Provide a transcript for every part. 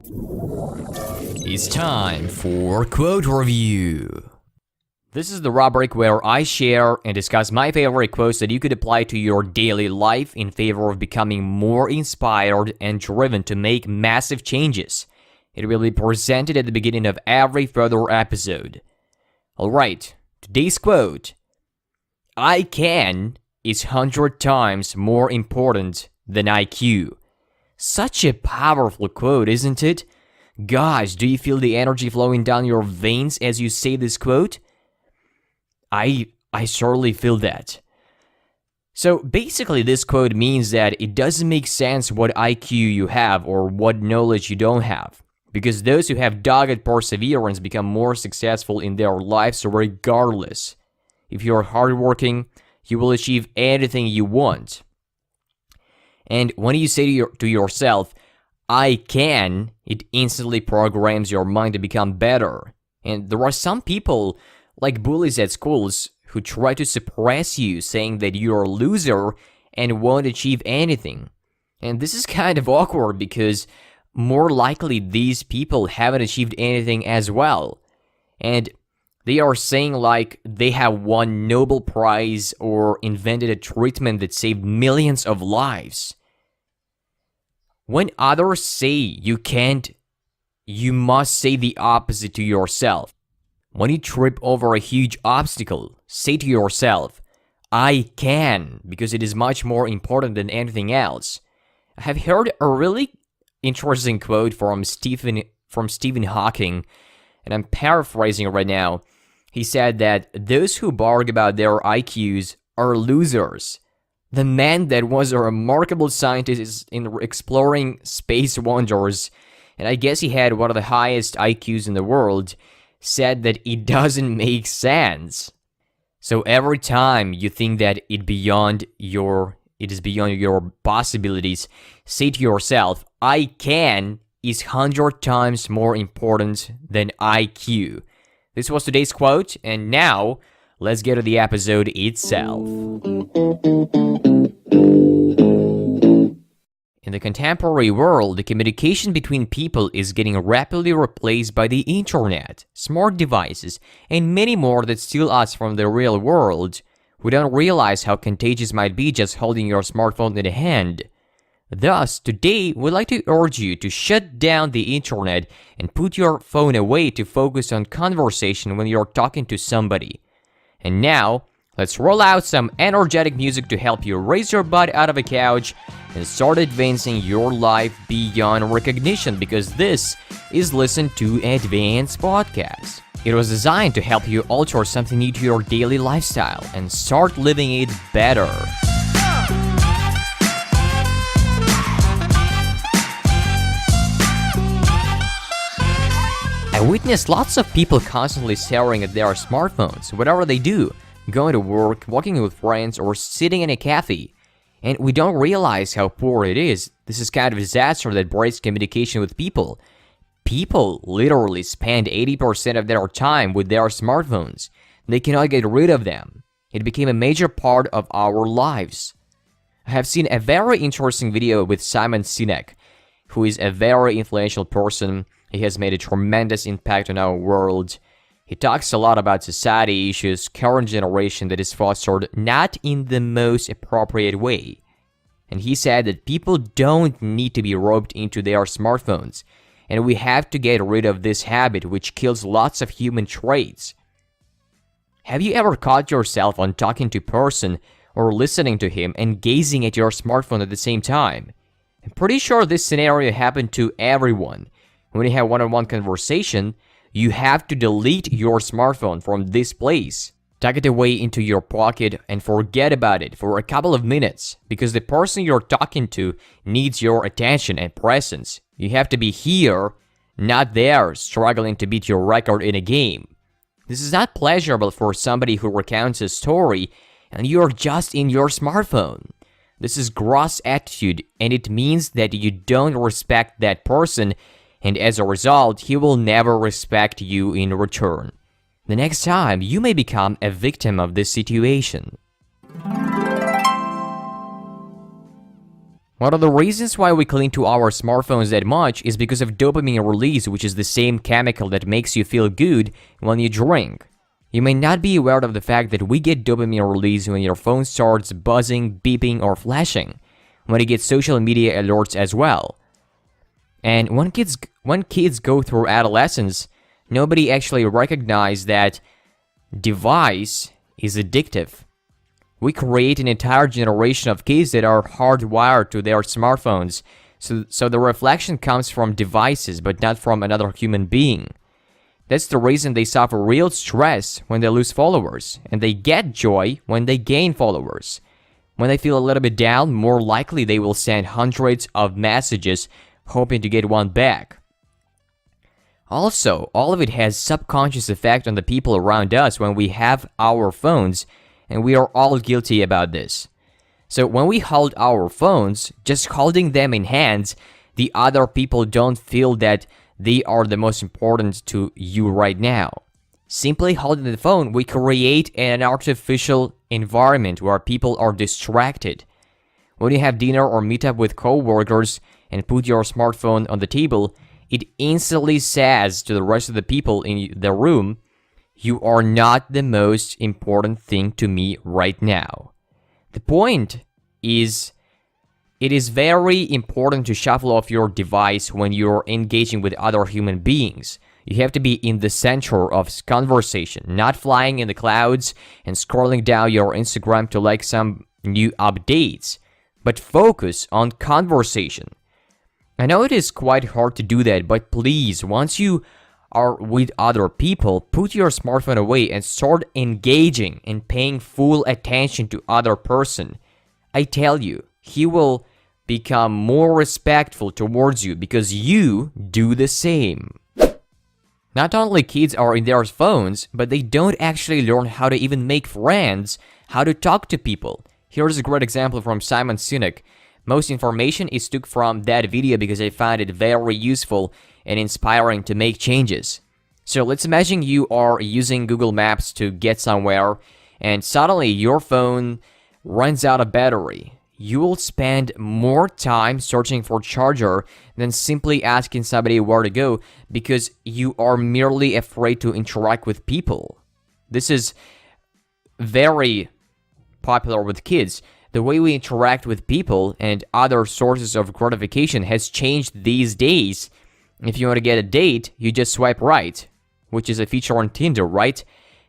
It's time for Quote Review. This is the rubric where I share and discuss my favorite quotes that you could apply to your daily life in favor of becoming more inspired and driven to make massive changes. It will be presented at the beginning of every further episode. Alright, today's quote. I can is 100 times more important than IQ. Such a powerful quote, isn't it? Gosh, do you feel the energy flowing down your veins as you say this quote? I certainly feel that. So basically this quote means that it doesn't make sense what IQ you have or what knowledge you don't have. Because those who have dogged perseverance become more successful in their lives regardless. If you're hardworking, you will achieve anything you want. And when you say to yourself, I can, it instantly programs your mind to become better. And there are some people, like bullies at schools, who try to suppress you, saying that you're a loser and won't achieve anything. And this is kind of awkward because more likely these people haven't achieved anything as well. And they are saying like they have won Nobel Prize or invented a treatment that saved millions of lives. When others say you can't, you must say the opposite to yourself. When you trip over a huge obstacle, say to yourself, I can, because it is much more important than anything else. I have heard a really interesting quote from Stephen Hawking, and I'm paraphrasing right now. He said that those who brag about their IQs are losers. The man that was a remarkable scientist in exploring space wonders, and I guess he had one of the highest IQs in the world, said that it doesn't make sense. So every time you think that it is beyond your possibilities, say to yourself, I can is 100 times more important than IQ. This was today's quote, and now let's get to the episode itself. In the contemporary world, the communication between people is getting rapidly replaced by the internet, smart devices, and many more that steal us from the real world. We don't realize how contagious it might be just holding your smartphone in a hand. Thus, today, we'd like to urge you to shut down the internet and put your phone away to focus on conversation when you're talking to somebody. And now, let's roll out some energetic music to help you raise your butt out of a couch and start advancing your life beyond recognition, because this is Listen to Advance Podcast. It was designed to help you alter something new to your daily lifestyle and start living it better. I witness lots of people constantly staring at their smartphones, whatever they do, going to work, walking with friends, or sitting in a cafe. And we don't realize how poor it is. This is kind of a disaster that breaks communication with people. People literally spend 80% of their time with their smartphones. They cannot get rid of them. It became a major part of our lives. I have seen a very interesting video with Simon Sinek, who is a very influential person. He has made a tremendous impact on our world. He talks a lot about society issues, current generation that is fostered not in the most appropriate way. And he said that people don't need to be roped into their smartphones, and we have to get rid of this habit which kills lots of human traits. Have you ever caught yourself on talking to a person or listening to him and gazing at your smartphone at the same time? I'm pretty sure this scenario happened to everyone. When you have one-on-one conversation, you have to delete your smartphone from this place. Tuck it away into your pocket and forget about it for a couple of minutes, because the person you're talking to needs your attention and presence. You have to be here, not there, struggling to beat your record in a game. This is not pleasurable for somebody who recounts a story and you're just in your smartphone. This is gross attitude, and it means that you don't respect that person, and as a result, he will never respect you in return. The next time, you may become a victim of this situation. One of the reasons why we cling to our smartphones that much is because of dopamine release, which is the same chemical that makes you feel good when you drink. You may not be aware of the fact that we get dopamine release when your phone starts buzzing, beeping, or flashing, when you get social media alerts as well. And when kids go through adolescence, nobody actually recognizes that device is addictive. We create an entire generation of kids that are hardwired to their smartphones, so the reflection comes from devices, but not from another human being. That's the reason they suffer real stress when they lose followers, and they get joy when they gain followers. When they feel a little bit down, more likely they will send hundreds of messages hoping to get one back. Also, all of it has subconscious effect on the people around us when we have our phones, and we are all guilty about this. So when we hold our phones, just holding them in hands, the other people don't feel that they are the most important to you right now. Simply holding the phone, we create an artificial environment where people are distracted. When you have dinner or meet up with coworkers and put your smartphone on the table, it instantly says to the rest of the people in the room, "You are not the most important thing to me right now." The point is, it is very important to shuffle off your device when you're engaging with other human beings. You have to be in the center of conversation, not flying in the clouds and scrolling down your Instagram to like some new updates, but focus on conversation. I know it is quite hard to do that, but please, once you are with other people, put your smartphone away and start engaging and paying full attention to other person. I tell you, he will become more respectful towards you because you do the same. Not only kids are in their phones, but they don't actually learn how to even make friends, how to talk to people. Here's a great example from Simon Sinek. Most information is took from that video because I found it very useful and inspiring to make changes. So let's imagine you are using Google Maps to get somewhere, and suddenly your phone runs out of battery. You will spend more time searching for a charger than simply asking somebody where to go because you are merely afraid to interact with people. This is very popular with kids. The way we interact with people and other sources of gratification has changed these days. If you want to get a date, you just swipe right, which is a feature on Tinder, right?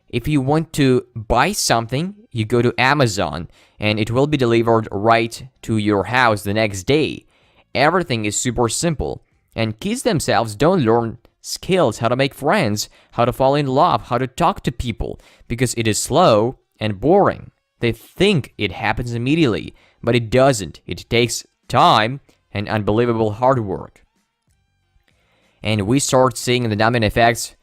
If you want to buy something, you go to Amazon and it will be delivered right to your house the next day. Everything is super simple. And kids themselves don't learn skills, how to make friends, how to fall in love, how to talk to people, because it is slow and boring. They think it happens immediately, but it doesn't. It takes time and unbelievable hard work. And we start seeing the numbing effects,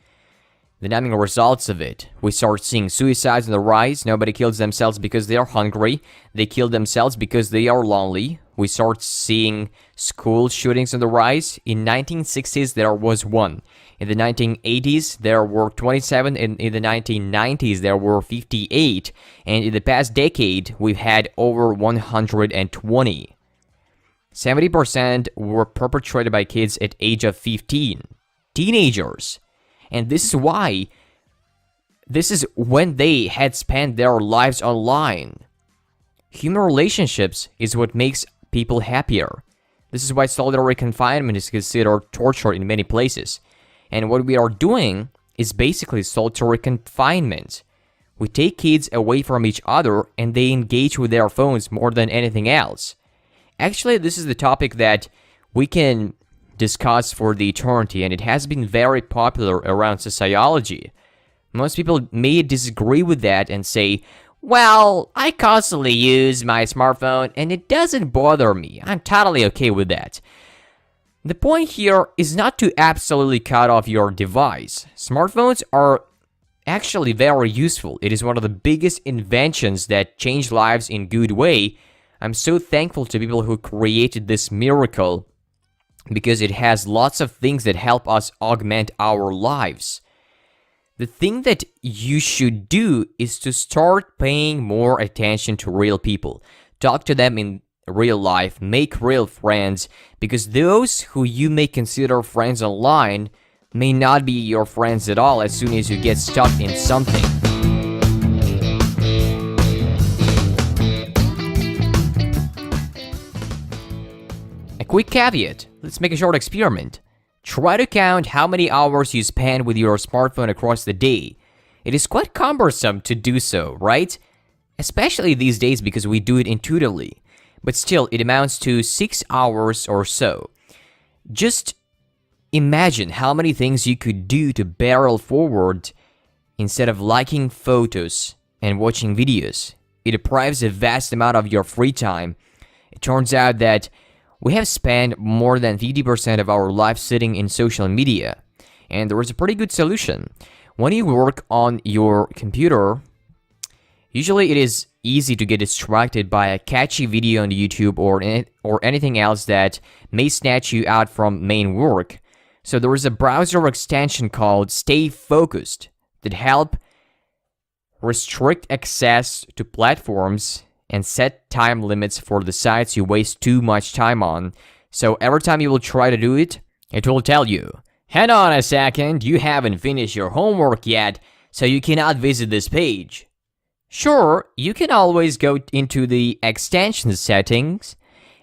the numbing results of it. We start seeing suicides on the rise. Nobody kills themselves because they are hungry. They kill themselves because they are lonely. We start seeing school shootings on the rise. In 1960s, there was one. In the 1980s, there were 27. In the 1990s, there were 58. And in the past decade, we've had over 120. 70% were perpetrated by kids at age of 15. Teenagers. And this is why, this is when they had spent their lives online. Human relationships is what makes people happier. This is why solitary confinement is considered torture in many places. And what we are doing is basically solitary confinement. We take kids away from each other and they engage with their phones more than anything else. Actually, this is the topic that we can discuss for the eternity, and it has been very popular around sociology. Most people may disagree with that and say, well, I constantly use my smartphone and it doesn't bother me. I'm totally okay with that. The point here is not to absolutely cut off your device. Smartphones are actually very useful. It is one of the biggest inventions that changed lives in a good way. I'm so thankful to people who created this miracle, because it has lots of things that help us augment our lives. The thing that you should do is to start paying more attention to real people. Talk to them in real life, make real friends, because those who you may consider friends online may not be your friends at all as soon as you get stuck in something. A quick caveat, let's make a short experiment. Try to count how many hours you spend with your smartphone across the day. It is quite cumbersome to do so, right? Especially these days because we do it intuitively. But still, it amounts to 6 hours or so. Just imagine how many things you could do to barrel forward instead of liking photos and watching videos. It deprives a vast amount of your free time. It turns out that we have spent more than 50% of our life sitting in social media. And there is a pretty good solution. When you work on your computer, usually it is easy to get distracted by a catchy video on YouTube or anything else that may snatch you out from main work. So there is a browser extension called Stay Focused that help restrict access to platforms and set time limits for the sites you waste too much time on. So every time you will try to do it, it will tell you, "Hang on a second, you haven't finished your homework yet, so you cannot visit this page." Sure, you can always go into the extension settings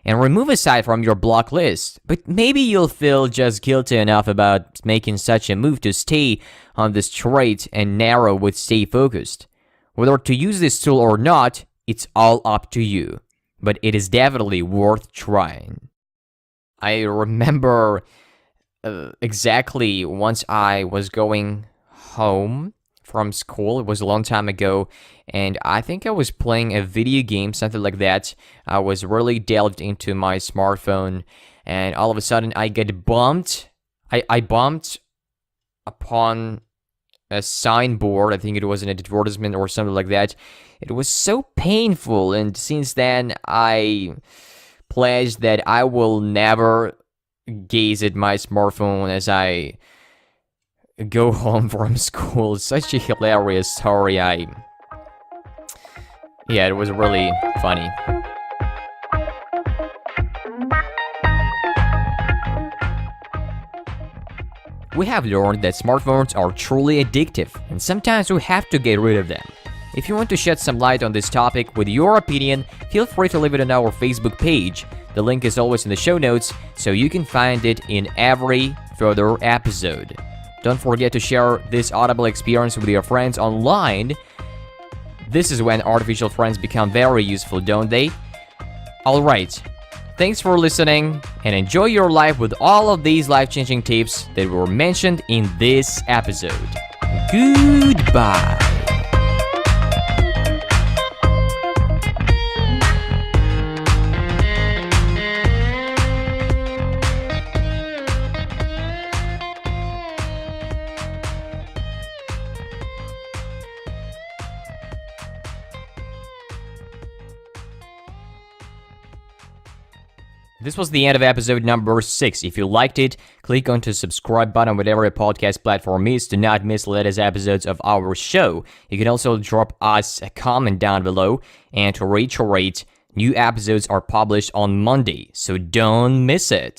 and remove a site from your block list, but maybe you'll feel just guilty enough about making such a move to stay on the straight and narrow with Stay Focused. Whether to use this tool or not, it's all up to you, but it is definitely worth trying. I remember exactly once I was going home from school. It was a long time ago, and I think I was playing a video game, something like that. I was really delved into my smartphone, and all of a sudden I get bumped. I bumped upon a signboard. I think it was an advertisement or something like that. It was so painful, and since then I pledged that I will never gaze at my smartphone as I go home from school. It's such a hilarious story. Yeah, it was really funny. We have learned that smartphones are truly addictive, and sometimes we have to get rid of them. If you want to shed some light on this topic with your opinion, feel free to leave it on our Facebook page. The link is always in the show notes, so you can find it in every further episode. Don't forget to share this audible experience with your friends online. This is when artificial friends become very useful, don't they? Alright, thanks for listening, and enjoy your life with all of these life-changing tips that were mentioned in this episode. Goodbye. This was the end of episode number 6. If you liked it, click on the subscribe button whatever your podcast platform is to not miss the latest episodes of our show. You can also drop us a comment down below, and to reiterate, new episodes are published on Monday, so don't miss it.